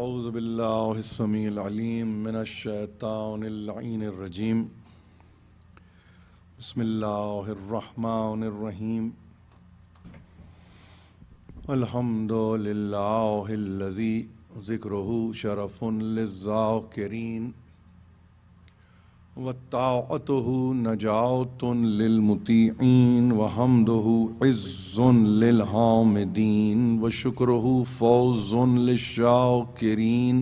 औज़ु बिल्लाहि स्समीइल अलीम मिनश शैतानिर लईनिर रजीम। बिस्मिल्लाहिर रहमानिर रहीम। अल्हम्दुलिल्लाहिल्लज़ी ज़िक्रुहु शरफ़ुन लिज़्ज़ाकिरीन व ताअतुहु नजातुन लिलमुतीईन व हम्दुहु इज़्ज़ुन लिलहामिदीन व शुक्रुहु फ़ौज़ुन लिश्शाकिरीन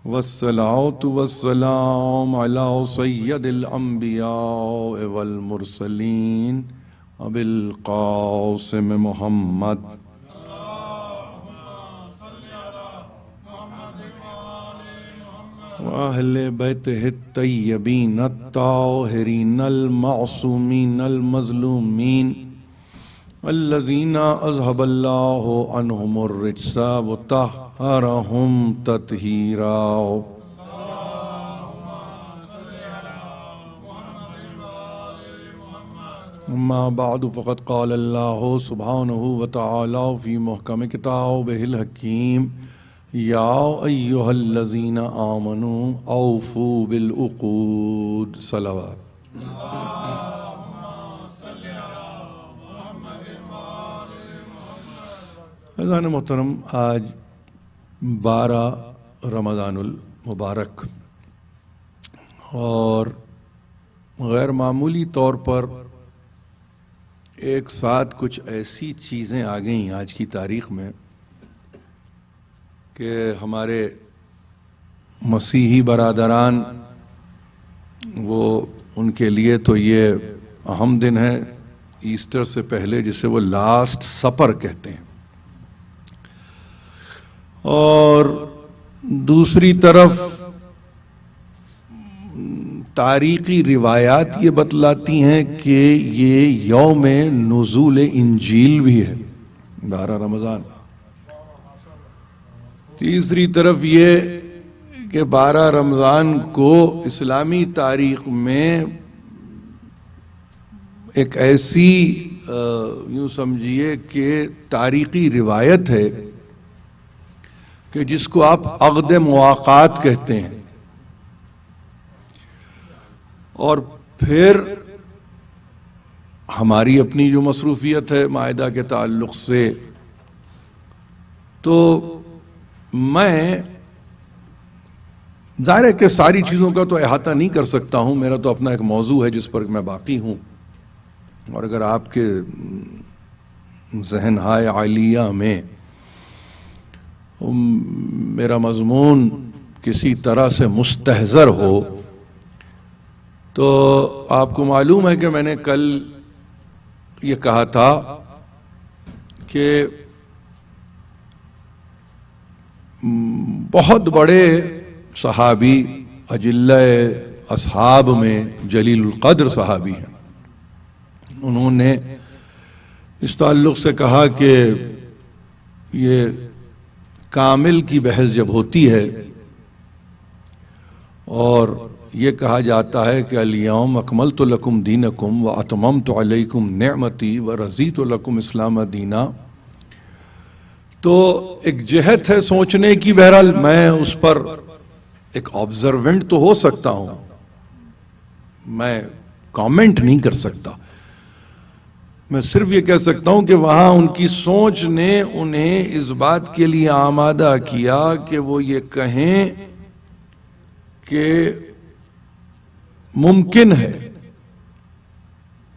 वस्सलातु वस्सलाम अला सय्यदिल अंबिया वल मुरसलीन अबिल क़ासिम मुहम्मद अहले बैतिहि तय्यबीन अत्ताहिरीन अल-मासूमीन अल-मज़लूमीन अल्लज़ीना अज़हबल्लाहु अन्हुमुर रिज्सा व तह्हरहुम तत्हीरा। अम्मा बअद फ़क़द क़ाल अल्लाहु सुब्हानहु व तआला फ़ी मुहकम किताबिहिल हकीम या अय्युहल्लज़ीना आमनू औफ़ू बिल उक़ूद। सलावत। अज़ान मोहतरम, आज 12 रमज़ानुल मुबारक और गैर मामूली तौर पर एक साथ कुछ ऐसी चीज़ें आ गईं आज की तारीख़ में कि हमारे मसीही बरादरान वो उनके लिए तो ये अहम दिन है ईस्टर से पहले, जिसे वो लास्ट सपर कहते हैं, और दूसरी तरफ तारीख़ी रिवायात ये बतलाती हैं कि ये यौम नुज़ूल इंजील भी है, 12 रमज़ान। तीसरी तरफ ये कि 12 रमज़ान को इस्लामी तारीख़ में एक ऐसी यूँ समझिए कि तारीख़ी रिवायत है कि जिसको आप अक़द मुआक़ात कहते हैं। और फिर हमारी अपनी जो मसरूफ़ियत है मायदा के ताल्लुक़ से, तो मैं ज़ाहिर है कि सारी चीज़ों का तो अहाता नहीं कर सकता हूँ, मेरा तो अपना एक मौजू है जिस पर मैं बाकी हूँ। और अगर आपके ज़हन हाय आलिया में मेरा मज़मून किसी तरह से मुस्तहज़र हो, तो आपको मालूम है कि मैंने कल ये कहा था कि बहुत बड़े सहाबी अजिल्ले असहाब में जलीलुल क़द्र सहाबी हैं। उन्होंने इस ताल्लुक़ से कहा कि ये कामिल की बहस जब होती है और ये कहा जाता है कि अल-यौम अकमलतु लकुम दीनकुम व अतममतु अलैकुम निअमती व रज़ीतु लकुम इस्लाम दीना, तो एक जहत है सोचने की। बहरहाल मैं उस पर एक ऑब्जर्वेंट तो हो सकता हूं, मैं कमेंट नहीं कर सकता। मैं सिर्फ ये कह सकता हूं कि वहां उनकी सोच ने उन्हें इस बात के लिए आमादा किया कि वो ये कहें कि मुमकिन है,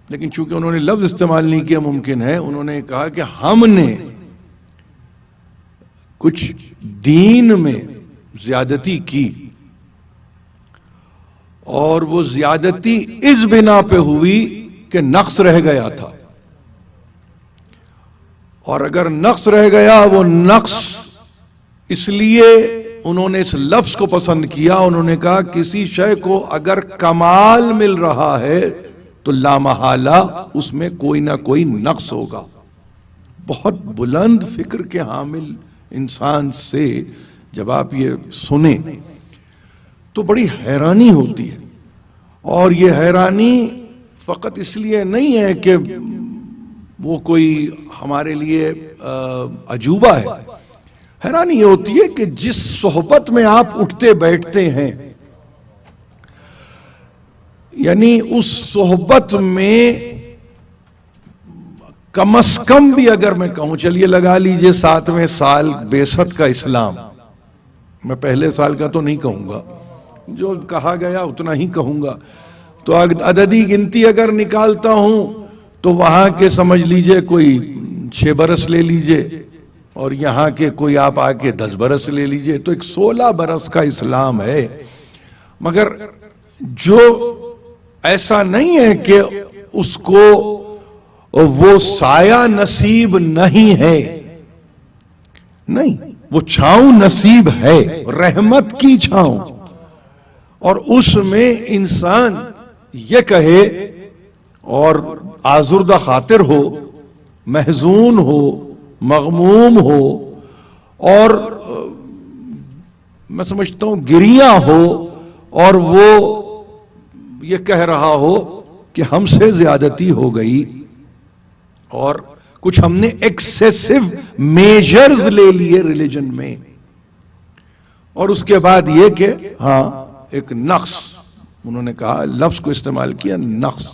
लेकिन चूंकि उन्होंने लफ्ज इस्तेमाल नहीं किया मुमकिन है, उन्होंने कहा कि हमने कुछ दीन में ज्यादती की और वो ज्यादती इस बिना पे हुई कि नक्स रह गया था। और अगर नक्स रह गया, वो नक्स इसलिए उन्होंने इस लफ्ज को पसंद किया, उन्होंने कहा किसी शय को अगर कमाल मिल रहा है तो लामहाला उसमें कोई ना कोई नक्स होगा। बहुत बुलंद फिक्र के हामिल इंसान से जब आप ये सुने तो बड़ी हैरानी होती है। और ये हैरानी फकत इसलिए नहीं है कि वो कोई हमारे लिए अजूबा है, हैरानी ये होती है कि जिस सोहबत में आप उठते बैठते हैं, यानी उस सोहबत में कम अज कम भी अगर मैं कहूं, चलिए लगा लीजिए 7वें साल बेसत का इस्लाम, मैं पहले साल का तो नहीं कहूंगा, जो कहा गया उतना ही कहूंगा, तो अददी गिनती अगर निकालता हूं तो वहां के समझ लीजिए कोई 6 बरस ले लीजिए, और यहां के कोई आप आके 10 बरस ले लीजिए, तो एक 16 बरस का इस्लाम है। मगर जो ऐसा नहीं है कि उसको वो साया नसीब नहीं है, नहीं, वो छांव नसीब है, रहमत की छांव, और उसमें इंसान ये कहे और आजुर्दा खातिर हो, महजून हो, मगमूम हो, और मैं समझता हूं गिरिया हो, और वो ये कह रहा हो कि हमसे ज्यादती हो गई और कुछ हमने एक्सेसिव मेजर्स ले लिए रिलीजन में, और उसके बाद ये कि हाँ एक नक्स, उन्होंने कहा, लफ्ज को इस्तेमाल किया, नक्स,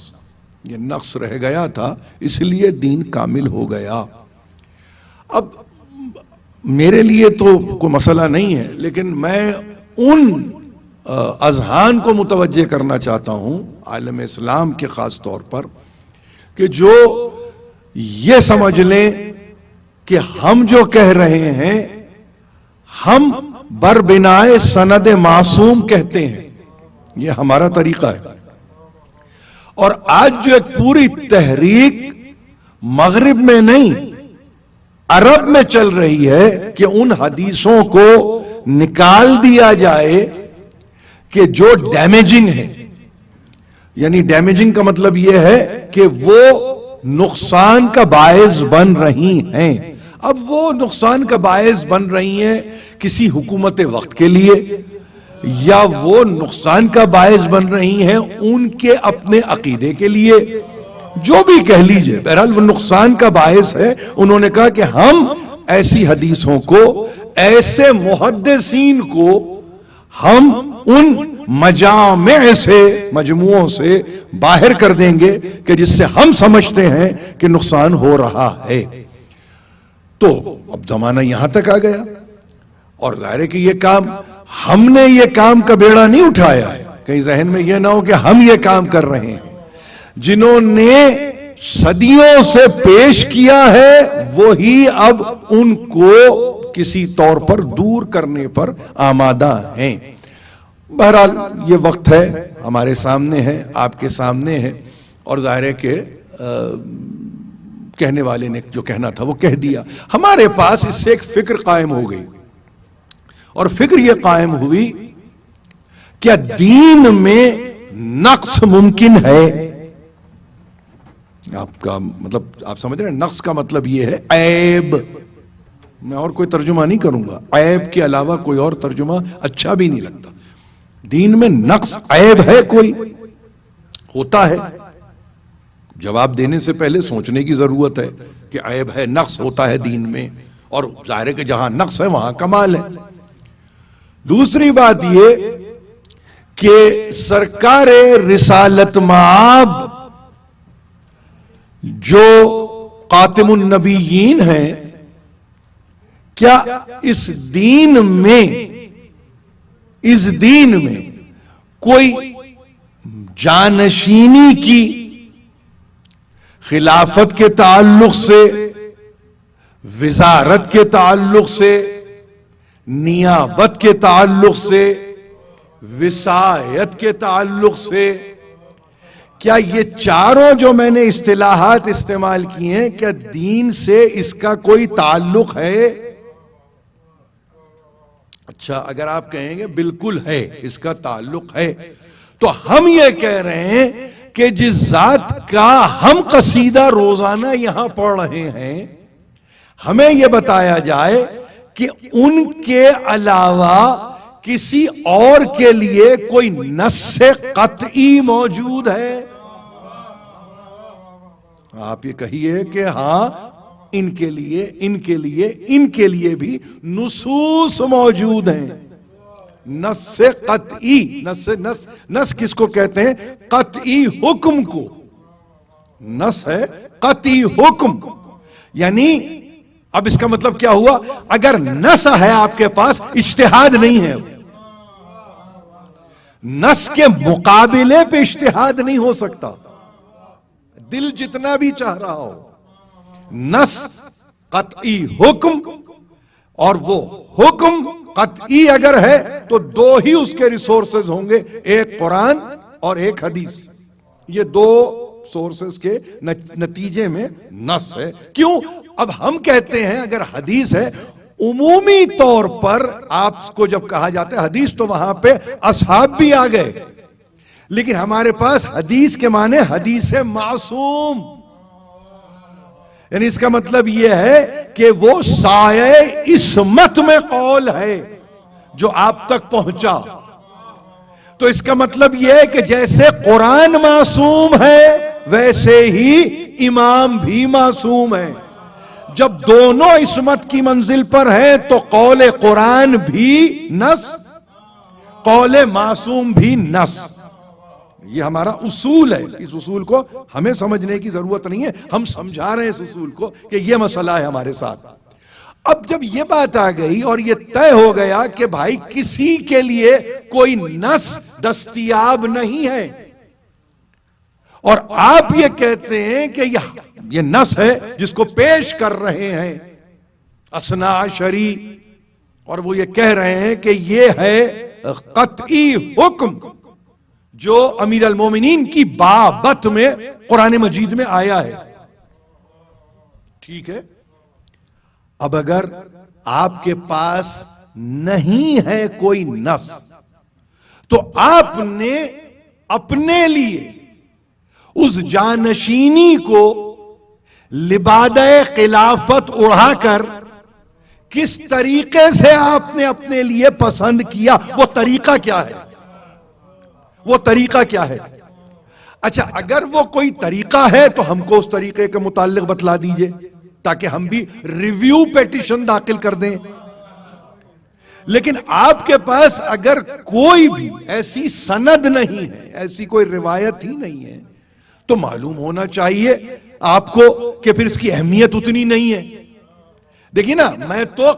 ये नक्स रह गया था इसलिए दीन कामिल हो गया। अब मेरे लिए तो कोई मसला नहीं है, लेकिन मैं उन अजहान को मुतवज्जे करना चाहता हूं आलम इस्लाम के खास तौर पर, कि जो ये समझ लें कि हम जो कह रहे हैं हम बरबिनाए सनद मासूम कहते हैं, ये हमारा तरीका है। और आज जो एक पूरी तहरीक मगरिब में नहीं अरब में चल रही है कि उन हदीसों को निकाल दिया जाए कि जो डैमेजिंग है, यानी डैमेजिंग का मतलब यह है कि वो नुकसान का बायस बन रही हैं। अब वो नुकसान का बायस बन रही हैं किसी हुकूमत वक्त के लिए, या वो नुकसान का बायस बन रही हैं उनके अपने अकीदे के लिए, जो भी कह लीजिए, बहरहाल वो नुकसान का बायस है। उन्होंने कहा कि हम ऐसी हदीसों को, ऐसे मुहद्दिसीन को हम उन मजामे से, मजमुओं से बाहर कर देंगे कि जिससे हम समझते हैं कि नुकसान हो रहा है। तो अब जमाना यहां तक आ गया, और जाहिर है कि ये काम, हमने ये काम का बेड़ा नहीं उठाया है, कहीं जहन में यह ना हो कि हम ये काम कर रहे हैं। जिन्होंने सदियों से पेश किया है वो ही अब उनको किसी तौर पर दूर करने पर आमादा हैं। बहरहाल ये वक्त है, हमारे सामने है, आपके सामने है, और जाहिर है कि कहने वाले ने जो कहना था वो कह दिया। हमारे पास इससे एक फिक्र कायम हो गई, और फिक्र यह कायम हुई, क्या दीन में नक्स मुमकिन है? आपका मतलब आप समझ रहे हैं, नक्स का मतलब यह है ऐब। मैं और कोई तर्जुमा नहीं करूंगा, ऐब के अलावा कोई और तर्जुमा अच्छा भी नहीं लगता। दीन में नक्स, ऐब है कोई? होता है। जवाब देने से पहले सोचने की जरूरत है कि ऐब है, नक्स होता है दीन में, और जाहिर है कि जहां नक्स है वहां कमाल है। दूसरी बात ये कि सरकार रिसालत माब जो कातिमुन नबीयीन है, क्या इस दीन में कोई जानशीनी की, खिलाफत के ताल्लुक से, विजारत के ताल्लुक से, नियाबत के ताल्लुक से, विसायत के ताल्लुक से, क्या ये चारों जो मैंने इस्तिलाहात इस्तेमाल किए हैं, क्या दीन से इसका कोई ताल्लुक है? अच्छा, अगर आप कहेंगे बिल्कुल है, इसका ताल्लुक है, तो हम ये कह रहे हैं कि जिस जात का हम कसीदा रोजाना यहां पढ़ रहे हैं, हमें यह बताया जाए कि उनके अलावा किसी और के लिए कोई नस्से कतई मौजूद है। आप ये कहिए कि हां इनके लिए, इनके लिए, इनके लिए भी नुसूस मौजूद हैं। नस से कतई, नस से नस किसको कहते हैं? कतई हुक्म को। नस है कतई हुक्म, यानी अब इसका मतलब क्या हुआ? अगर नस है आपके पास, इज्तिहाद नहीं है। नस के मुकाबले पे इज्तिहाद नहीं हो सकता, दिल जितना भी चाह रहा हो। नस कतई हुक्म, और वो हुक्म कतई अगर है तो दो ही उसके रिसोर्सेज होंगे, एक कुरान और एक हदीस। ये दो सोर्सेस के नतीजे में नस है। क्यों? अब हम कहते हैं अगर हदीस है, उमूमी तौर पर आपको जब कहा जाता है हदीस, तो वहां पे असहाब भी आ गए, लेकिन हमारे पास हदीस के माने हदीस मासूम, यानी इसका मतलब यह है कि वो साये इस्मत में कौल है जो आप तक पहुंचा। तो इसका मतलब यह है कि जैसे कुरान मासूम है, वैसे ही इमाम भी मासूम है। जब दोनों इस्मत की मंजिल पर है तो कौले कुरान भी नस, कौले मासूम भी नस। ये हमारा उसूल है। इस उसूल को हमें समझने की जरूरत नहीं है, हम समझा रहे हैं इस उसूल को कि यह मसला है हमारे साथ। अब जब यह बात आ गई और यह तय हो गया कि भाई किसी के लिए कोई नस दस्तयाब नहीं है, और आप ये कहते हैं कि यह नस है जिसको पेश कर रहे हैं असना शरी, और वो ये कह रहे हैं कि यह है कतई हुक्म जो अमीर अल मोमिनीन की बाबत में कुरान मजीद में आया है। ठीक है, अब अगर आपके पास नहीं है कोई नस, तो आपने अपने लिए उस जानशीनी को लिबादे खिलाफत उड़ाकर किस तरीके से आपने अपने लिए पसंद किया, वो तरीका क्या है? वो तरीका क्या है? अच्छा, अगर वो कोई तरीका है तो हमको उस तरीके के मुताल्लिक बतला दीजिए, ताकि हम भी रिव्यू पेटिशन दाखिल कर दें। लेकिन आपके पास अगर कोई भी ऐसी सनद नहीं है, ऐसी कोई रिवायत ही नहीं है, तो मालूम होना चाहिए आपको कि फिर इसकी अहमियत उतनी नहीं है। देखिए ना, मैं तो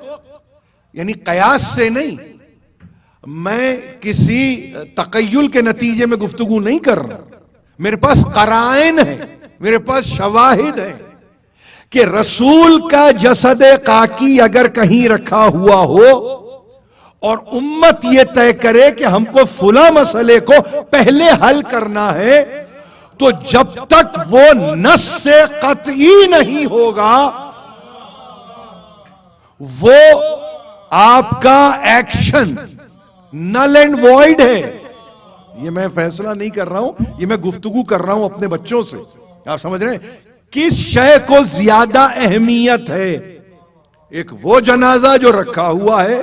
यानी कयास से नहीं, मैं किसी तकय्युल के नतीजे में गुफ्तगू नहीं कर रहा। मेरे पास कराइन है, मेरे पास शवाहिद है कि रसूल का जसदे काकी अगर कहीं रखा हुआ हो और उम्मत ये तय करे कि हमको फुला मसले को पहले हल करना है, तो जब तक वो नस से कतई नहीं होगा, वो आपका एक्शन नल एंड वॉइड है। ये मैं फैसला नहीं कर रहा हूं, ये मैं गुफ्तगू कर रहा हूं अपने बच्चों से। आप समझ रहे हैं किस शय को ज्यादा अहमियत है? एक वो जनाजा जो रखा हुआ है,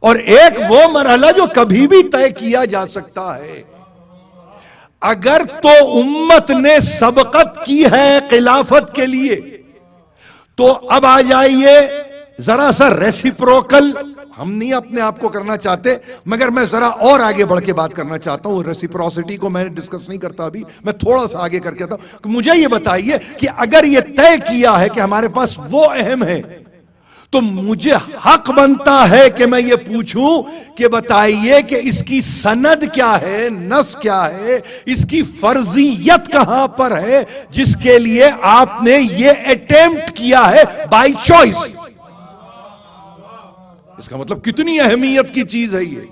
और एक वो मरहला जो कभी भी तय किया जा सकता है। अगर तो उम्मत ने सबकत की है खिलाफत के लिए, तो अब आ जाइए जरा सा रेसिप्रोकल। हम नहीं अपने आप को करना चाहते, मगर मैं जरा और आगे बढ़ के बात करना चाहता हूं। रेसिप्रोसिटी को मैंने डिस्कस नहीं करता अभी, मैं थोड़ा सा आगे करके आता हूं। मुझे यह बताइए कि अगर यह तय किया है कि हमारे पास वो अहम है, तो मुझे हक बनता है कि मैं ये पूछूं कि बताइए कि इसकी सनद क्या है, नस क्या है, इसकी फर्जियत कहां पर है, जिसके लिए आपने ये अटेम्प्ट किया है बाय चॉइस। इसका मतलब कितनी अहमियत की चीज है ये,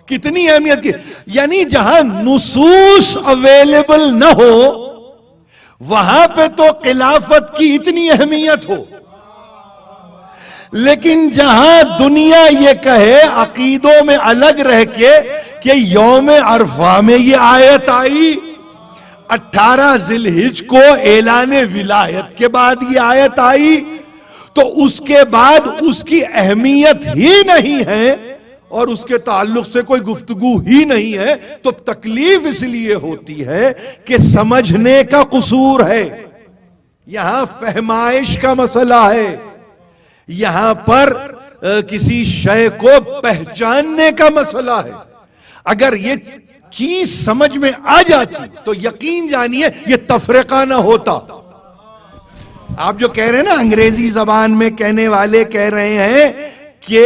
कितनी अहमियत की। यानी जहां नुसूस अवेलेबल न हो, वहां पे तो खिलाफत की इतनी अहमियत हो, लेकिन जहां दुनिया ये कहे अकीदों में अलग रह के कि यौम अरफा में ये आयत आई, 18 जिलहिज को ऐलान विलायत के बाद ये आयत आई, तो उसके बाद उसकी अहमियत ही नहीं है और उसके ताल्लुक से कोई गुफ्तगू ही नहीं है, तो तकलीफ इसलिए होती है कि समझने का कसूर है। यहां फहमाइश का मसला है, यहां पर किसी शय को पहचानने का मसला है। अगर ये चीज समझ में आ जाती तो यकीन जानिए ये तफरीका ना होता। आप जो कह रहे हैं ना, अंग्रेजी जबान में कहने वाले कह रहे हैं कि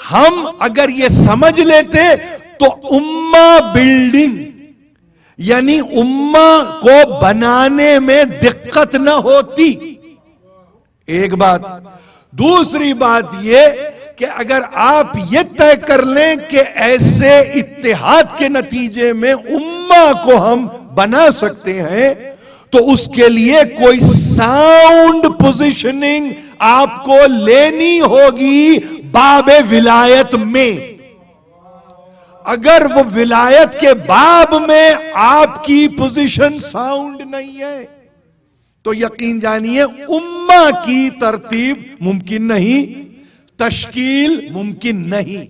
हम अगर ये समझ लेते तो उम्मा बिल्डिंग यानी उम्मा को बनाने में दिक्कत ना होती। एक बात। दूसरी बात ये कि अगर आप ये तय कर लें कि ऐसे इत्तेहाद के नतीजे में उम्मा को हम बना सकते हैं, तो उसके लिए कोई साउंड पोजीशनिंग आपको लेनी होगी बाबे विलायत में। अगर वो विलायत के बाब में आपकी पोजीशन साउंड नहीं है तो यकीन जानिए उम्मा की तरतीब मुमकिन नहीं, तश्कील मुमकिन नहीं।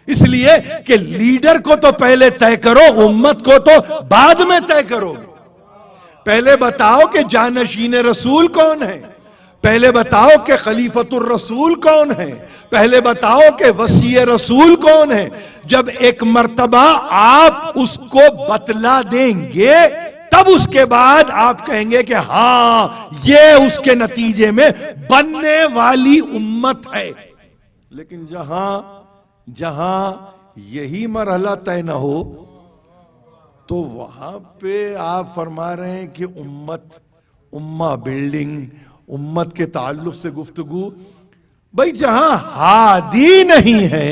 इसलिए कि लीडर को तो पहले तय करो, उम्मत को तो बाद में तय करो। पहले बताओ कि जानशीन रसूल कौन है, पहले बताओ कि खलीफतुर रसूल कौन है, पहले बताओ कि वसी रसूल कौन है। जब एक मर्तबा आप उसको बतला देंगे तब उसके बाद आप कहेंगे कि हां ये उसके नतीजे में बनने वाली उम्मत है। लेकिन जहां यही मरहला तय न हो तो वहां पे आप फरमा रहे हैं कि उम्मा बिल्डिंग, उम्मत के ताल्लुक से गुफ्तगू। भाई जहां हादी नहीं है,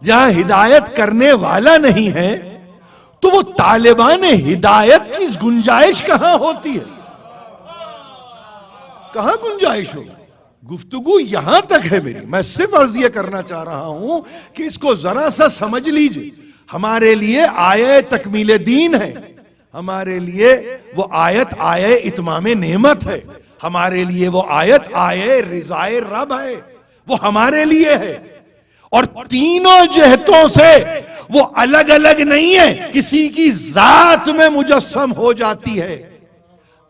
जहां हिदायत करने वाला नहीं है, तो वो तालिबान हिदायत की गुंजाइश कहां होती है? कहां गुंजाइश होगी? गुफ्तगू यहां तक है मेरी। मैं सिर्फ अर्ज ये करना चाह रहा हूं कि इसको जरा सा समझ लीजिए। हमारे लिए आये तकमील दीन है, हमारे लिए वो आयत आये इत्माम नेमत है, हमारे लिए वो आयत आये रिजाए रब है, वो हमारे लिए है। और तीनों जहतों से वो अलग अलग नहीं है, किसी की जात में मुजस्सम हो जाती है।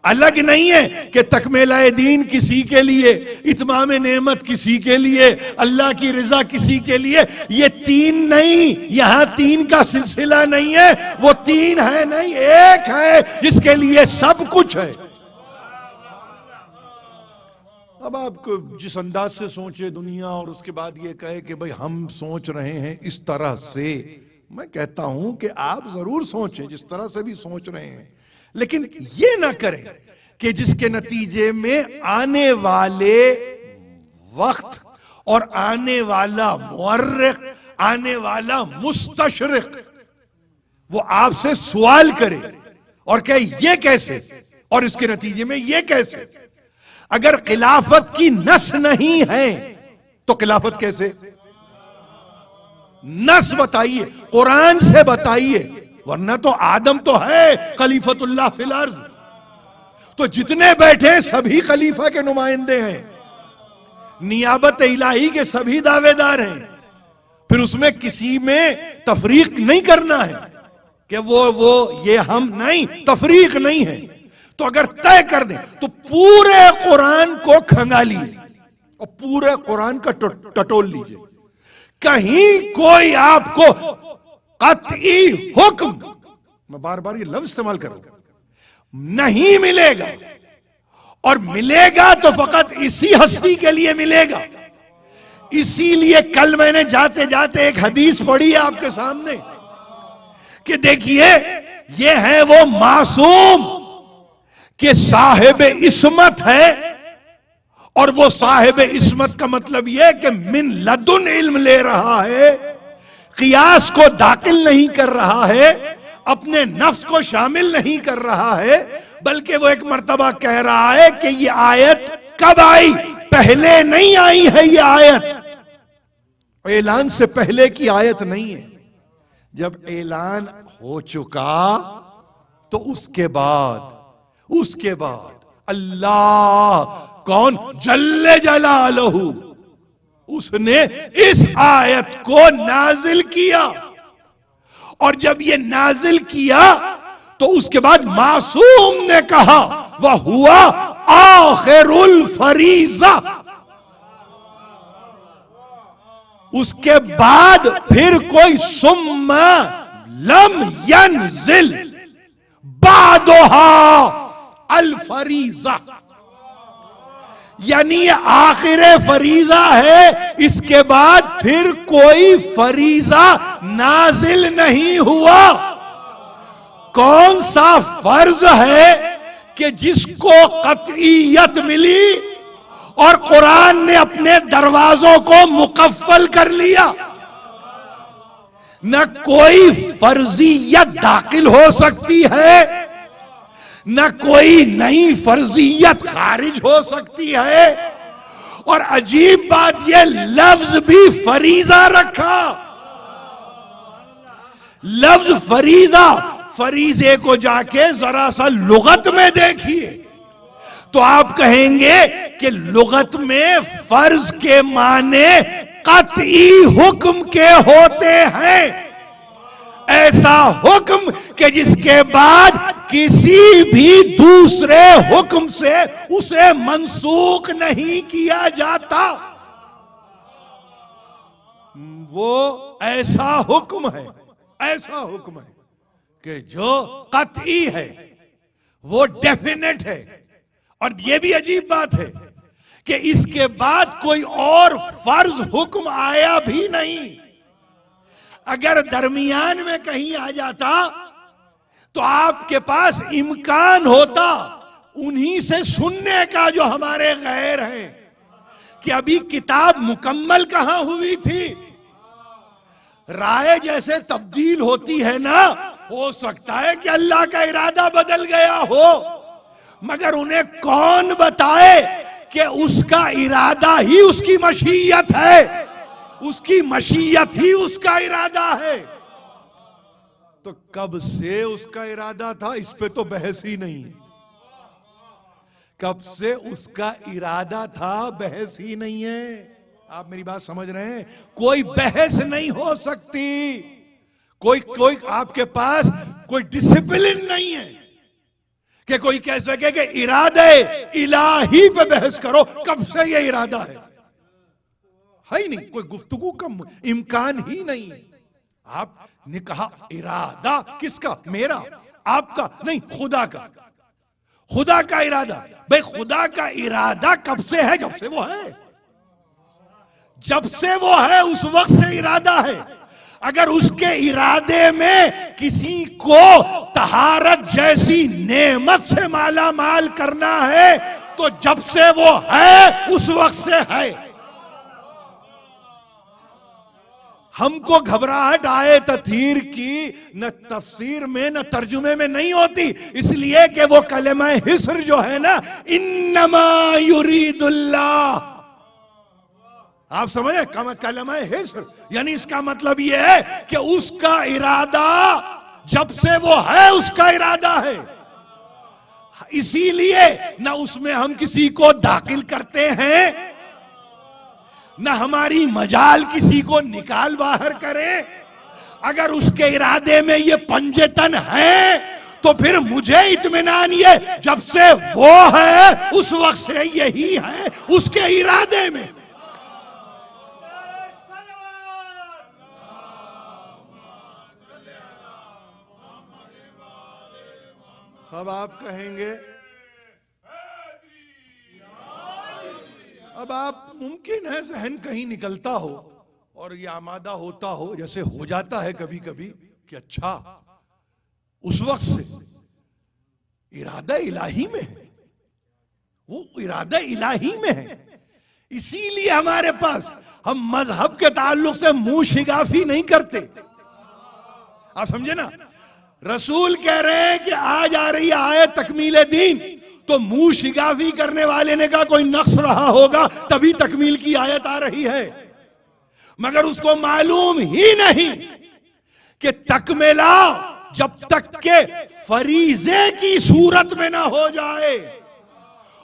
अलग नहीं है कि तकमील दीन किसी के लिए, इत्माम नेमत किसी के लिए, अल्लाह की रजा किसी के लिए। ये तीन नहीं, यहां तीन का सिलसिला नहीं है। वो तीन है नहीं, एक है जिसके लिए सब कुछ है। अब आपको जिस अंदाज से सोचे दुनिया और उसके बाद ये कहे कि भाई हम सोच रहे हैं इस तरह से, मैं कहता हूं कि आप जरूर सोचें जिस तरह से भी सोच रहे हैं, लेकिन ये ना करें कि जिसके नतीजे में आने वाले वक्त और आने वाला मुअर्रिख, आने वाला मुस्तशरिक वो आपसे सवाल करे और कहे ये कैसे और इसके नतीजे में ये कैसे। अगर खिलाफत की नस नहीं है तो खिलाफत कैसे? नस बताइए, कुरान से बताइए, वरना तो आदम तो है खलीफतुल्लाह फिल अर्ज़। तो जितने बैठे सभी खलीफा के नुमाइंदे हैं, नियाबत इलाही के सभी दावेदार हैं। फिर उसमें किसी में तफरीक नहीं करना है कि वो ये हम नहीं, तफरीक नहीं है। तो अगर तय कर दें तो पूरे कुरान को खंगालिए और पूरे कुरान का टटोल लीजिए। कहीं कोई आपको कतई हुक्म, मैं बार बार ये लफ्ज इस्तेमाल करूंगा, नहीं मिलेगा। और मिलेगा तो फकत इसी हस्ती के लिए मिलेगा। इसीलिए कल मैंने जाते जाते एक हदीस पढ़ी है आपके सामने कि देखिए ये है वो मासूम कि साहिब इस्मत है। और वो साहिब इस्मत का मतलब यह कि मिन लदुन इल्म ले रहा है, कियास को दाखिल नहीं कर रहा है, अपने नफ्स को शामिल नहीं कर रहा है, बल्कि वो एक मर्तबा कह रहा है कि ये आयत कब आई, पहले नहीं आई है ये आयत, ऐलान से पहले की आयत नहीं है। जब ऐलान हो चुका तो उसके बाद अल्लाह कौन, जल्ले जलालहू, उसने इस आयत को नाजिल किया। और जब ये नाजिल किया तो उसके बाद मासूम ने कहा वह हुआ आखिरुल फरीजा, उसके बाद फिर कोई सुम्मा लम यनजिल बादोहा अल फरीजा, यानी ये आखिर फरीजा है, इसके बाद फिर कोई फरीजा नाजिल नहीं हुआ। कौन सा फर्ज है कि जिसको कतईयत मिली और कुरान ने अपने दरवाजों को मुकफ्फल कर लिया? न कोई फर्जियत दाखिल हो सकती है, न कोई नई फर्जियत खारिज हो सकती है। और अजीब बात यह, लफ्ज भी फरीजा रखा। लफ्ज फरीजा, फरीजे को जाके जरा सा लुगत में देखिए तो आप कहेंगे कि लुगत में फर्ज के माने कतई हुक्म के होते हैं, ऐसा हुक्म कि जिसके बाद किसी भी दूसरे हुक्म से उसे मंसूख नहीं किया जाता। वो ऐसा हुक्म है, ऐसा हुक्म है कि जो कतई है, वो डेफिनेट है। और यह भी अजीब बात है कि इसके बाद कोई और फर्ज हुक्म आया भी नहीं। अगर दरमियान में कहीं आ जाता तो आपके पास इम्कान होता उन्हीं से सुनने का जो हमारे गैर हैं कि अभी किताब मुकम्मल कहां हुई थी। राय जैसे तब्दील होती है ना, हो सकता है कि अल्लाह का इरादा बदल गया हो, मगर उन्हें कौन बताए कि उसका इरादा ही उसकी मशीयत है, उसकी मशीयत ही उसका इरादा है। तो कब से उसका इरादा था, इस पे तो बहस ही नहीं है। कब से उसका इरादा था, बहस ही नहीं है। आप मेरी बात समझ रहे हैं? कोई बहस नहीं हो सकती, कोई आपके पास कोई डिसिप्लिन नहीं है कि कोई कह सके कि इरादे इलाही पे बहस करो, कब से ये इरादा है ही नहीं। कोई गुफ्तगू का इम्कान ही नहीं है। आपने कहा इरादा किसका? मेरा, आपका नहीं, खुदा का। खुदा का इरादा, भाई खुदा का इरादा कब से है? जब से वो है, जब से वो है उस वक्त से इरादा है। अगर उसके इरादे में किसी को तहारत जैसी नेमत से माला माल करना है तो जब से वो है उस वक्त से है। हमको घबराहट आए तथीर की न तफसीर में न तर्जुमे में नहीं होती, इसलिए कि वो कलमा हिस्र जो है ना, इन्नमा युरीदुल्लाह, आप समझे? कलमा हिस्र यानी इसका मतलब यह है कि उसका इरादा जब से वो है उसका इरादा है। इसीलिए न उसमें हम किसी को दाखिल करते हैं, न हमारी मजाल किसी को निकाल बाहर करें। अगर उसके इरादे में ये पंजेतन है तो फिर मुझे इत्मीनान ये, जब से वो है उस वक्त से यही है उसके इरादे में। अब आप कहेंगे, अब आप मुमकिन है जहन कहीं निकलता हो और ये आमादा होता हो, जैसे हो जाता है कभी कभी कि अच्छा उस वक्त से इरादा इलाही में है, वो इरादा इलाही में है। इसीलिए हमारे पास, हम मजहब के ताल्लुक से मुंह शिगाफी नहीं करते। आप समझे ना? रसूल कह रहे हैं कि आज आ रही आयत तकमील दीन, तो मुंह शिगाफी करने वाले ने कहा कोई नक्स रहा होगा तभी तकमील की आयत आ रही है, मगर उसको मालूम ही नहीं कि तकमीला जब तक के फरीजे की सूरत में ना हो जाए,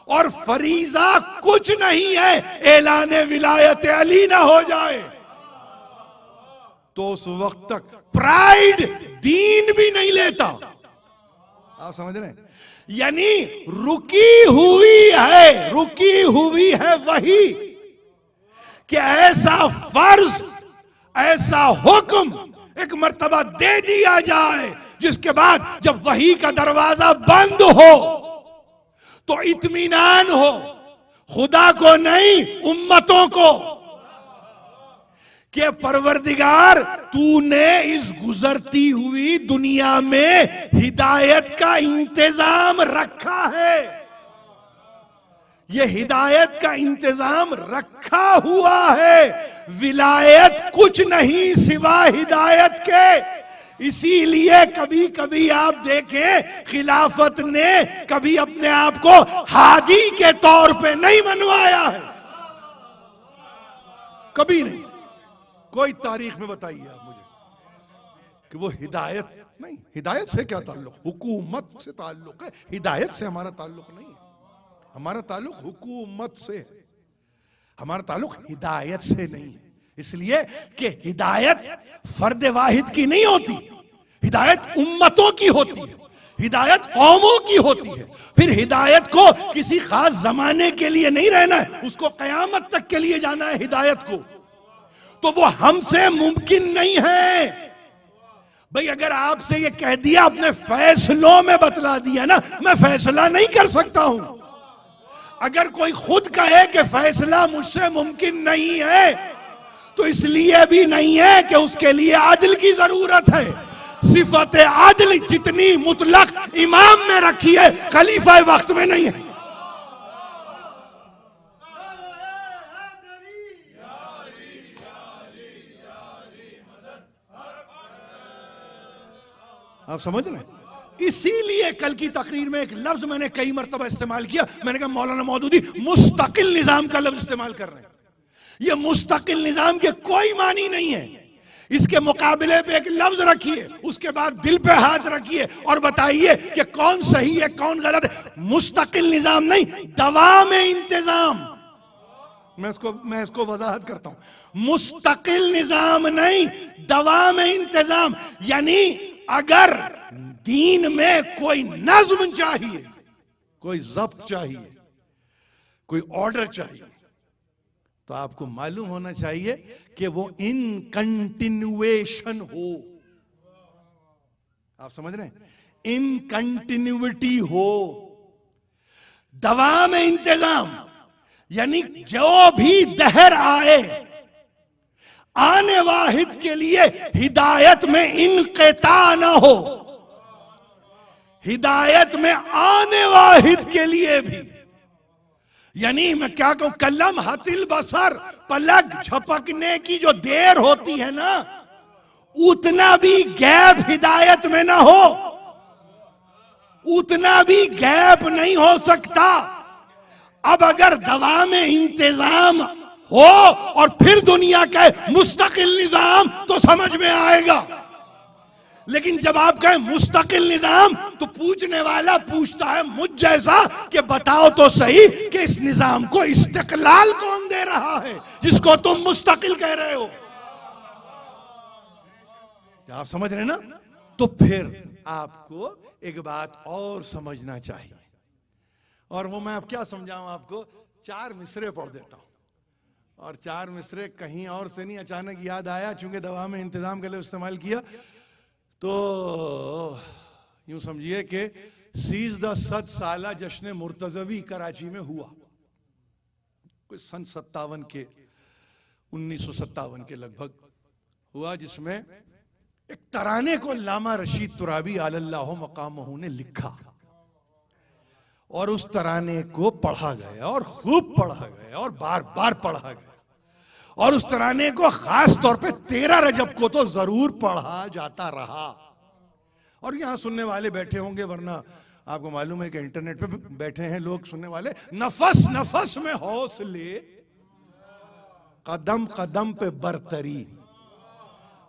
और फरीजा कुछ नहीं है ऐलाने विलायत अली ना हो जाए, तो उस वक्त तक प्राइड दीन भी नहीं लेता। आप समझ रहे हैं? यानी रुकी हुई है वही कि ऐसा फर्ज, ऐसा हुक्म एक मर्तबा दे दिया जाए जिसके बाद जब वही का दरवाजा बंद हो तो इत्मीनान हो, खुदा को नहीं उम्मतों को, कि परवरदिगार तूने इस गुजरती हुई दुनिया में हिदायत का इंतजाम रखा है, ये हिदायत का इंतजाम रखा हुआ है। विलायत कुछ नहीं सिवा हिदायत के। इसीलिए कभी कभी आप देखें खिलाफत ने कभी अपने आप को हादी के तौर पे नहीं मनवाया है, कभी नहीं। कोई तारीख में बताइए आप मुझे कि वो हिदायत नहीं। हिदायत से क्या ताल्लुक? हुकूमत से ताल्लुक है, हिदायत से हमारा ताल्लुक नहीं है। हमारा ताल्लुक हुकूमत से है, हमारा ताल्लुक हिदायत से नहीं है। इसलिए कि हिदायत फर्द वाहिद की नहीं होती, हिदायत उम्मतों की होती है, हिदायत कौमों की होती है। फिर हिदायत को किसी खास जमाने के लिए नहीं रहना है, उसको कयामत तक के लिए जाना है हिदायत को। तो वो हमसे मुमकिन नहीं है भाई। अगर आपसे ये कह दिया, अपने फैसलों में बतला दिया ना, मैं फैसला नहीं कर सकता हूं। अगर कोई खुद कहे कि फैसला मुझसे मुमकिन नहीं है, तो इसलिए भी नहीं है कि उसके लिए आदिल की जरूरत है। सिफत आदिल जितनी मुतलक इमाम में रखी है, खलीफा वक्त में नहीं है। आप समझ रहे हैं? इसीलिए कल की तकरीर में एक लफ्ज मैंने कई मरतबा इस्तेमाल किया। मैंने कहा मौलाना मौदूदी मुस्तकिल निजाम का लफ्ज इस्तेमाल कर रहे हैं। ये मुस्तकिल निजाम के कोई मानी नहीं है। इसके मुकाबले पे एक लफ्ज रखिए, उसके बाद दिल पे हाथ रखिए और बताइए कि कौन सही है कौन गलत है। मुस्तकिल निजाम नहीं, दवाम इंतजाम। मैं इसको वजाहत करता हूं। मुस्तकिल निजाम नहीं, दवाम इंतजाम। यानी अगर दीन में कोई नज्म चाहिए, कोई ज़ब्त चाहिए, कोई ऑर्डर चाहिए, तो आपको मालूम होना चाहिए कि वो इन कंटिन्यूएशन हो। आप समझ रहे हैं? इन कंटिन्यूटी हो, दवाम इंतजाम। यानी जो भी दहर आए, आने वाहिद के लिए हिदायत में इनक़ता न हो, हिदायत में आने वाहिद के लिए भी। यानी मैं क्या कहूं, कलम हतिल बसर, पलक झपकने की जो देर होती है ना, उतना भी गैप हिदायत में ना हो, उतना भी गैप नहीं हो सकता। अब अगर दवा में इंतजाम हो और फिर दुनिया का मुस्तकिल निजाम, तो समझ में आएगा। लेकिन जब आप कहें मुस्तकिल निजाम, तो पूछने वाला पूछता है मुझ जैसा कि बताओ तो सही कि इस निजाम को इस्तिकलाल कौन दे रहा है जिसको तुम मुस्तकिल कह रहे हो। आप समझ रहे ना? तो फिर आपको एक बात और समझना चाहिए, और वो मैं अब क्या समझाऊं आपको। 4 मिसरे पढ़ देता हूं, और 4 मिसरे कहीं और से नहीं, अचानक याद आया, चूंकि दवा में इंतजाम के लिए इस्तेमाल किया। तो यूं समझिए कि 13 साला जश्न मुर्तजवी कराची में हुआ, कोई सन 57 के 1957 के लगभग हुआ, जिसमें एक तराने को लामा रशीद तुराबी अलल्लाहु मकामहू ने लिखा, और उस तराने को पढ़ा गया और खूब पढ़ा गया और बार बार पढ़ा गया। और उस तराने को खास तौर पे 13 रजब को तो जरूर पढ़ा जाता रहा। और यहां सुनने वाले बैठे होंगे, वरना आपको मालूम है कि इंटरनेट पे बैठे हैं लोग सुनने वाले। नफस नफस में हौसले, कदम कदम पे बरतरी,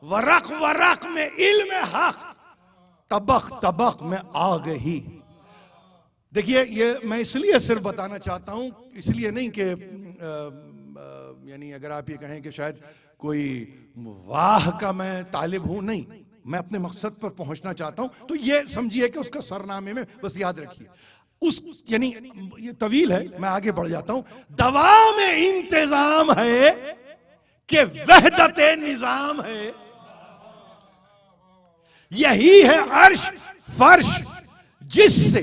वरक वरक में इल्म हक, तबक तबक में आग ही। देखिए, ये मैं इसलिए सिर्फ बताना चाहता हूं, इसलिए नहीं कि यानी अगर आप ये कहें कि शायद कोई वाह का मैं तालिब हूं, नहीं, मैं अपने मकसद पर पहुंचना चाहता हूं, तो ये समझिए कि उसका सरनामे में बस याद रखिए उस, यानी ये तवील है, मैं आगे बढ़ जाता हूं। दवा में इंतजाम है कि वहदत निजाम है, यही है अर्श फर्श जिससे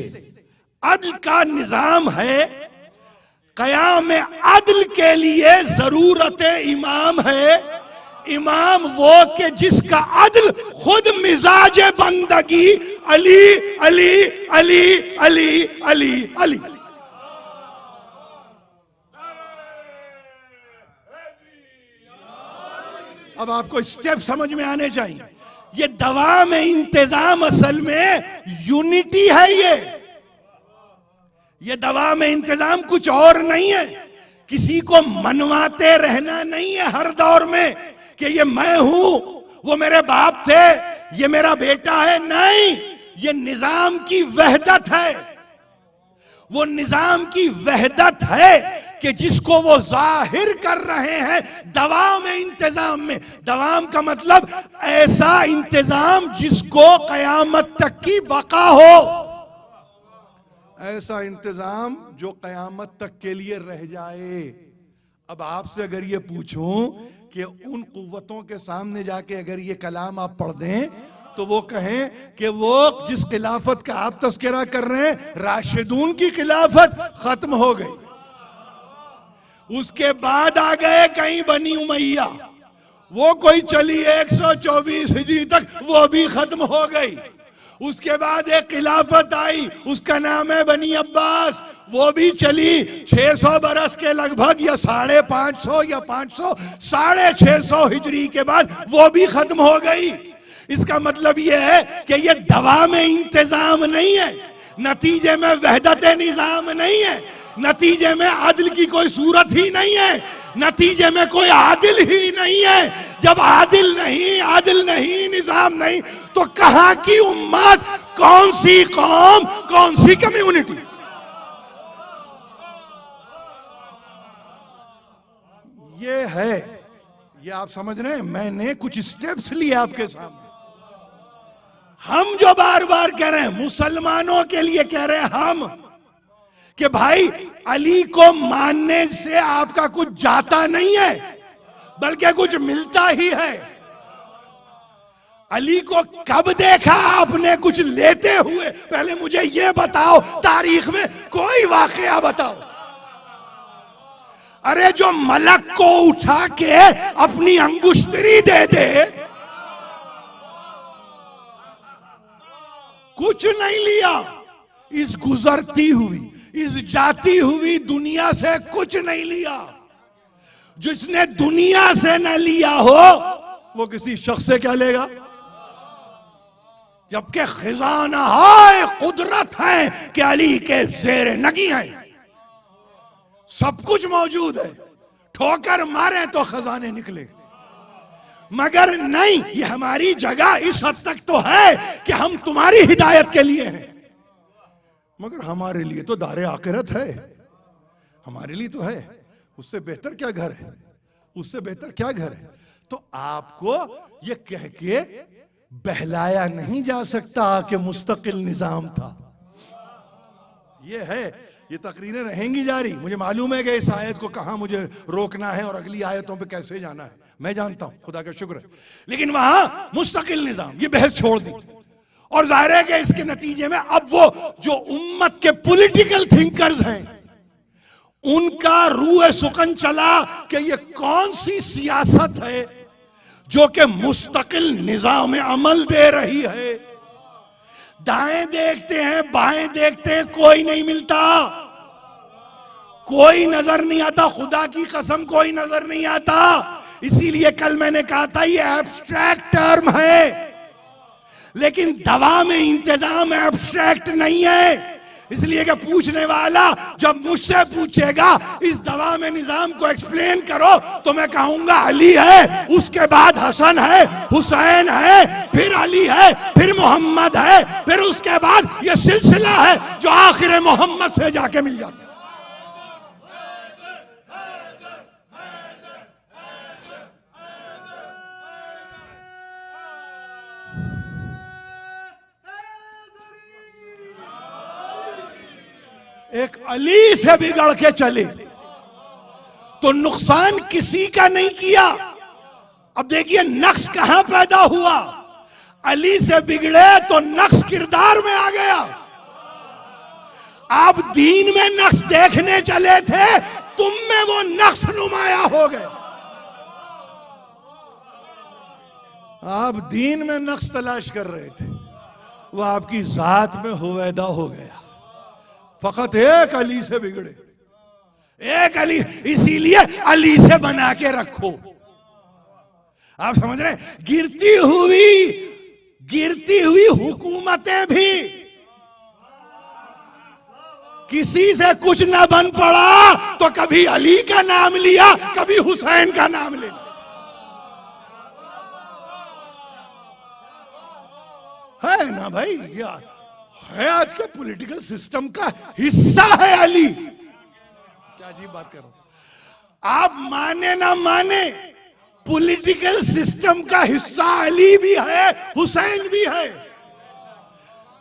अदल का निजाम है, कयाम अदल के लिए जरूरत इमाम है। इमाम वो कि जिसका अदल खुद मिजाज बंदगी अली अली अली अली अली अली। अब आपको स्टेप समझ में आने चाहिए। ये दवा में इंतजाम असल में यूनिटी है। ये दवा में इंतजाम कुछ और नहीं है। किसी को मनवाते रहना नहीं है हर दौर में कि ये मैं हूं, वो मेरे बाप थे, ये मेरा बेटा है। नहीं, ये निजाम की वहदत है। वो निजाम की वहदत है कि जिसको वो जाहिर कर रहे हैं दवा में इंतजाम में। दवाम का मतलब ऐसा इंतजाम जिसको कयामत तक की बका हो, ऐसा इंतजाम जो कयामत तक के लिए रह जाए। अब आपसे अगर ये पूछूं कि उन कुव्वतों के सामने जाके अगर ये कलाम आप पढ़ दें तो वो कहें कि वो जिस खिलाफत का आप तस्करा कर रहे हैं, राशिदून की खिलाफत खत्म हो गई, उसके बाद आ गए कहीं बनी उमैया, वो कोई चली 124 हिजरी तक, वो भी खत्म हो गई। उसके बाद एक खिलाफत आई, उसका नाम है बनी अब्बास, वो भी चली 600 बरस के लगभग, या 550 या 500 650 हिजरी के बाद वो भी खत्म हो गई। इसका मतलब ये है कि ये दवा में इंतजाम नहीं है, नतीजे में वहदत निजाम नहीं है, नतीजे में आदिल की कोई सूरत ही नहीं है, नतीजे में कोई आदिल ही नहीं है। जब आदिल नहीं निजाम नहीं, तो कहां की उम्मत, कौन सी कौम, कौन सी कम्युनिटी। ये है, ये आप समझ रहे हैं। मैंने कुछ स्टेप्स लिए आपके सामने। हम जो बार बार कह रहे हैं, मुसलमानों के लिए कह रहे हैं हम, कि भाई अली को मानने से आपका कुछ जाता नहीं है, बल्कि कुछ मिलता ही है। अली को कब देखा आपने कुछ लेते हुए? पहले मुझे यह बताओ, तारीख में कोई वाकया बताओ। अरे जो मलक को उठा के अपनी अंगुश्तरी दे दे, कुछ नहीं लिया। इस गुजरती हुई, इस जाती हुई दुनिया से कुछ नहीं लिया। जिसने दुनिया से न लिया हो वो किसी शख्स से क्या लेगा? जबकि खजाना है, कुदरत है कि अली के जेर नगी है, सब कुछ मौजूद है। ठोकर मारे तो खजाने निकले, मगर नहीं, ये हमारी जगह इस हद तक तो है कि हम तुम्हारी हिदायत के लिए हैं, मगर हमारे लिए तो दारे आखिरत है, हमारे लिए तो है। उससे बेहतर क्या घर है, उससे बेहतर क्या घर है। तो आपको ये कह के बहलाया नहीं जा सकता कि मुस्तकिल निजाम था। ये है, ये तकरीरें रहेंगी जारी। मुझे मालूम है कि इस आयत को कहां मुझे रोकना है और अगली आयतों पे कैसे जाना है, मैं जानता हूं, खुदा का शुक्र है। लेकिन वहां मुस्तकिल निजाम, ये बहस छोड़ दी। और जाहिर है कि इसके नतीजे में अब वो जो उम्मत के पॉलिटिकल थिंकर्स हैं, उनका रूह सुकन चला कि ये कौन सी सियासत है जो कि मुस्तकिल निजाम में अमल दे रही है। दाएं देखते हैं, बाएं देखते हैं, कोई नहीं मिलता, कोई नजर नहीं आता। खुदा की कसम कोई नजर नहीं आता। इसीलिए कल मैंने कहा था ये एब्स्ट्रैक्ट टर्म है, लेकिन दवा में इंतजाम एब्स्ट्रैक्ट नहीं है। इसलिए कि पूछने वाला जब मुझसे पूछेगा इस दवा में निजाम को एक्सप्लेन करो, तो मैं कहूंगा अली है, उसके बाद हसन है, हुसैन है, फिर अली है, फिर मोहम्मद है, फिर उसके बाद ये सिलसिला है जो आखिर मोहम्मद से जाके मिल जाता है। एक अली से बिगड़ के चले तो नुकसान किसी का नहीं किया। अब देखिए नक्श कहां पैदा हुआ, अली से बिगड़े तो नक्श किरदार में आ गया। आप दीन में नक्श देखने चले थे, तुम में वो नक्श नुमाया हो गए। आप दीन में नक्श तलाश कर रहे थे, वो आपकी जात में हुवैदा हो गया। फकत एक अली से बिगड़े, एक अली, इसीलिए अली से बना के रखो। आप समझ रहे, गिरती हुई हुकूमतें भी किसी से कुछ ना बन पड़ा तो कभी अली का नाम लिया, कभी हुसैन का नाम ले लिया। है ना भाई, यार है आज के पॉलिटिकल सिस्टम का हिस्सा है अली। क्या अजीब बात कर रहा हूं। आप माने ना माने, पॉलिटिकल सिस्टम का हिस्सा अली भी है, हुसैन भी है,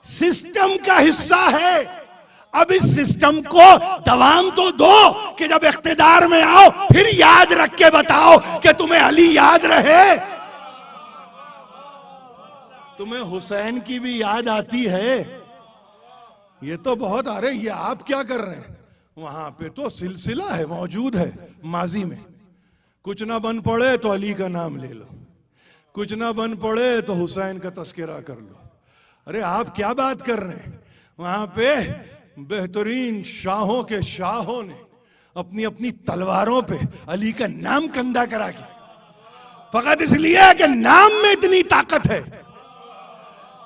सिस्टम का हिस्सा है। अब इस सिस्टम को दवाम तो दो कि जब इख्तिदार में आओ फिर याद रख के बताओ कि तुम्हें अली याद रहे, तुम्हें हुसैन की भी याद आती है। ये तो बहुत, अरे ये आप क्या कर रहे हैं, वहां पे तो सिलसिला है, मौजूद है माजी में। कुछ ना बन पड़े तो अली का नाम ले लो, कुछ ना बन पड़े तो हुसैन का तस्करा कर लो। अरे आप क्या बात कर रहे हैं, वहां पे बेहतरीन शाहों के शाहों ने अपनी अपनी तलवारों पे अली का नाम कंधा करा के, फकत इसलिए कि नाम में इतनी ताकत है,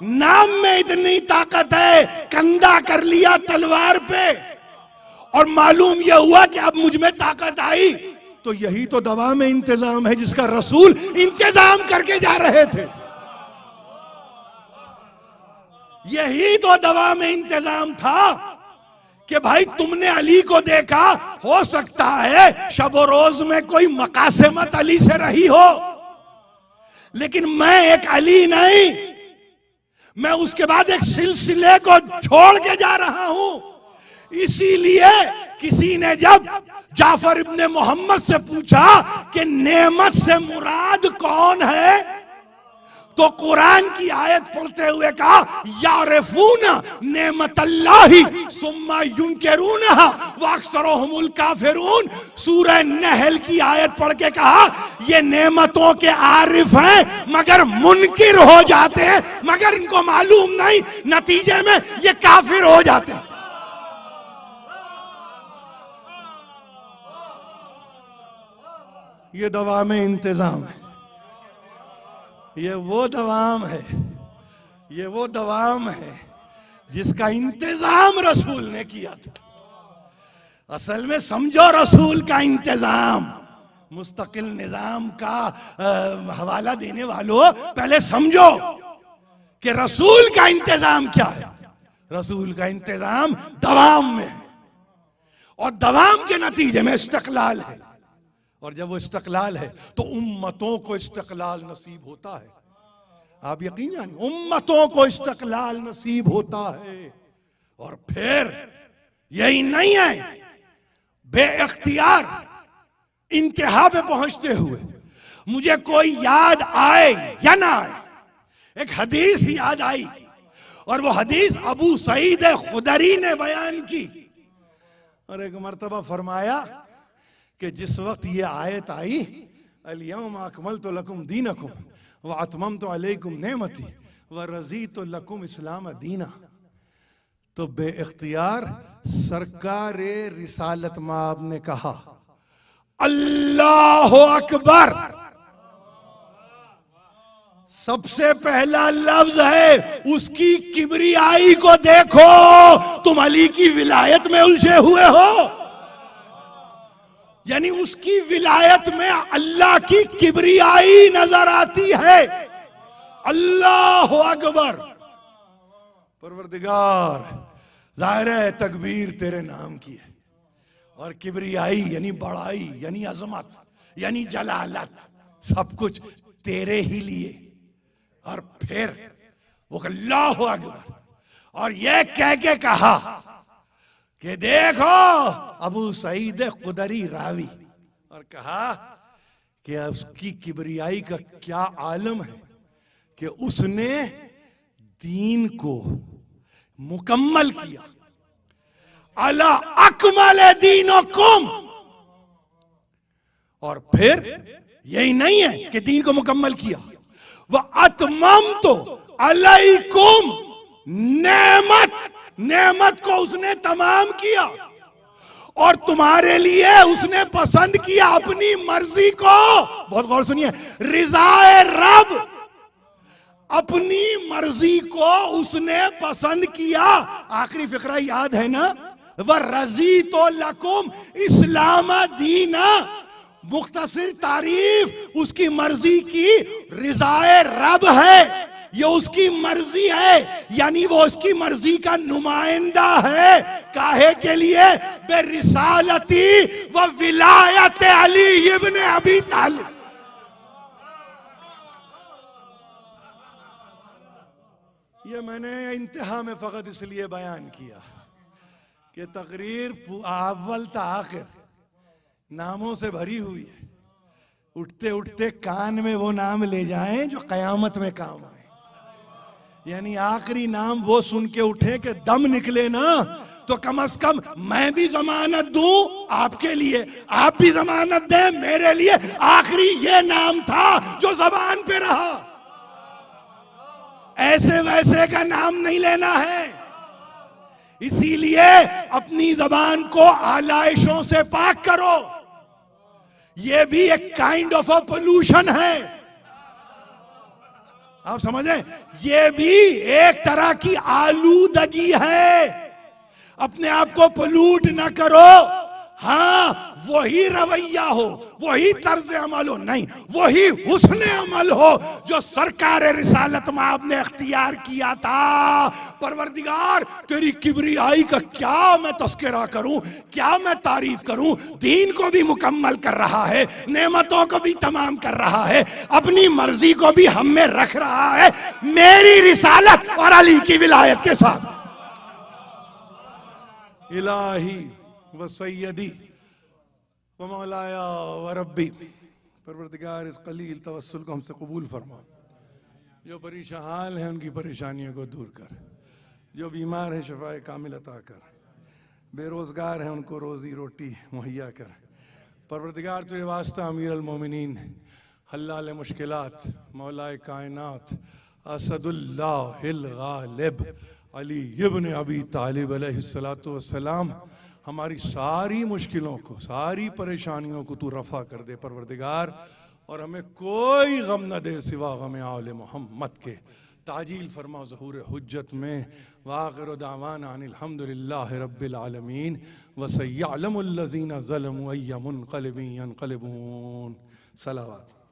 नाम में इतनी ताकत है, कंधा कर लिया तलवार पे। और मालूम यह हुआ कि अब मुझ में ताकत आई, तो यही तो दवा में इंतजाम है जिसका रसूल इंतजाम करके जा रहे थे। यही तो दवा में इंतजाम था कि भाई तुमने अली को देखा, हो सकता है शब रोज में कोई मकासमत अली से रही हो, लेकिन मैं एक अली नहीं, मैं उसके बाद एक सिलसिले को छोड़ के जा रहा हूं। इसीलिए किसी ने जब जाफर इब्ने मोहम्मद से पूछा कि नेमत से मुराद कौन है, तो कुरान की आयत पढ़ते हुए कहा यारिफूना नेमतल्लाहि सुम्मा युनकिरूनहा व अक्सरुहुमुल काफिरून। सूरह नहल की आयत पढ़ के कहा ये नेमतों के आरिफ हैं मगर मुनकिर हो जाते हैं, मगर इनको मालूम नहीं, नतीजे में ये काफिर हो जाते हैं। ये दवा में इंतजाम है, ये वो दवाम है, ये वो दवाम है जिसका इंतजाम रसूल ने किया था। असल में समझो, रसूल का इंतजाम, मुस्तकिल निजाम का हवाला देने वालों, पहले समझो कि रसूल का इंतजाम क्या है। रसूल का इंतजाम दवाम में है, और दवाम के नतीजे में इस्तक़लाल है, और जब वो इस्तक़लाल है तो उम्मतों को इस्तक़लाल नसीब होता है। आप यकीन जानिए, उम्मतों को इस्तक़लाल नसीब होता है। और फिर यही नहीं है, बेइख्तियार इंतहा पे पहुंचते हुए मुझे कोई याद आए या ना आए, एक हदीस ही याद आई, और वो हदीस अबू सईद खुदरी ने बयान की। और एक मर्तबा फरमाया कि जिस वक्त ये आयत आई अल-यौम अकमलतु लकुम दीनकुम व अतममतु अलैकुम नेमती व रज़ीतु लकुम इस्लाम दीना, तो बेइख्तियार सरकारे रिसालत माब ने कहा अल्लाह अकबर। सबसे पहला लफ्ज है उसकी किबरियाई को देखो, तुम अली की विलायत में उलझे हुए हो। यानी उसकी विलायत में अल्लाह की किबरियाई नजर आती है। अल्लाह अकबर। परवरदिगार, जाहिर है तकबीर तेरे नाम की है, और किबरियाई यानी बड़ाई, यानी अजमत, यानी जलालत, सब कुछ तेरे ही लिए। और फिर वो अल्लाह अकबर, और यह कह के कहा कि देखो अबू सईद खुदरी रावी, और कहा कि उसकी किबरियाई का क्या आलम है कि उसने दीन को मुकम्मल किया। अला अकमल दीनुकुम, और फिर यही नहीं है कि दीन को मुकम्मल किया, वह अतममतु अलैकुम नेमत, नेमत को उसने तमाम किया और तुम्हारे लिए उसने पसंद किया अपनी मर्जी को। बहुत गौर सुनिए, रिजाए रब, अपनी मर्जी को उसने पसंद किया। आखिरी फिक्रा याद है ना, वह रजी तो लकुम इस्लाम दीना, मुख्तसर तारीफ उसकी मर्जी की, रिजाए रब है, ये उसकी मर्जी है, यानी वो उसकी मर्जी का नुमाइंदा है। काहे के लिए? बेरिसालती व विलायत अली इब्न अबी तालिब। ये मैंने इंतहा में फकत इसलिए बयान किया कि तकरीर अव्वल ता आखिर नामों से भरी हुई है। उठते उठते कान में वो नाम ले जाएं जो कयामत में काम आए, यानी आखिरी नाम वो सुन के उठे कि दम निकले ना, तो कम से कम मैं भी जमानत दूं आपके लिए, आप भी जमानत दें मेरे लिए। आखिरी ये नाम था जो जबान पे रहा, ऐसे वैसे का नाम नहीं लेना है। इसीलिए अपनी जबान को आलाइशों से पाक करो। यह भी एक काइंड ऑफ अ पोल्यूशन है, आप समझें, यह भी एक तरह की आलूदगी है। अपने आप को पोल्यूट ना करो। हाँ, वही रवैया हो, वही तर्ज अमल हो, नहीं वही हुस्न अमल हो जो सरकार रिसालत माब ने अख्तियार किया था। परवरदिगार तेरी किबरियाई का क्या मैं तस्करा करूं, क्या मैं तारीफ करूं। दीन को भी मुकम्मल कर रहा है, नेमतों को भी तमाम कर रहा है, अपनी मर्जी को भी हम में रख रहा है, मेरी रिसालत और अली की विलायत के साथ। इलाही व सैयदी व मौलाया व रब्बी, परवरदिगार इस कलील तवस्सुल को हमसे कबूल फरमा। जो परेशान हैं उनकी परेशानियों को दूर कर, जो बीमार हैं शफाए कामिल अता कर, बेरोजगार हैं उनको रोजी रोटी मुहैया कर। परवरदिगार तुझे वास्ता अमीर अल मोमिनीन हल्लाल मुश्किलात मौलाए कायनात असदुल्लाहिल गालिब अली इब्न अबी तालिब अलैहिस्सलातु वस्सलाम, हमारी सारी मुश्किलों को, सारी परेशानियों को तू रफ़ा कर दे परवरदिगार, और हमें कोई गम न दे सिवा गम आले मोहम्मद के। ताजील फरमा ज़हूर हुज्जत में। वाखिर दावाना अनिल हम्दुलिल्लाहि रब्बिल आलमीन व सयअलमुल लज़ीना ज़लमू अय्या मुनक़लिबिन यनक़लिबून। सलावत।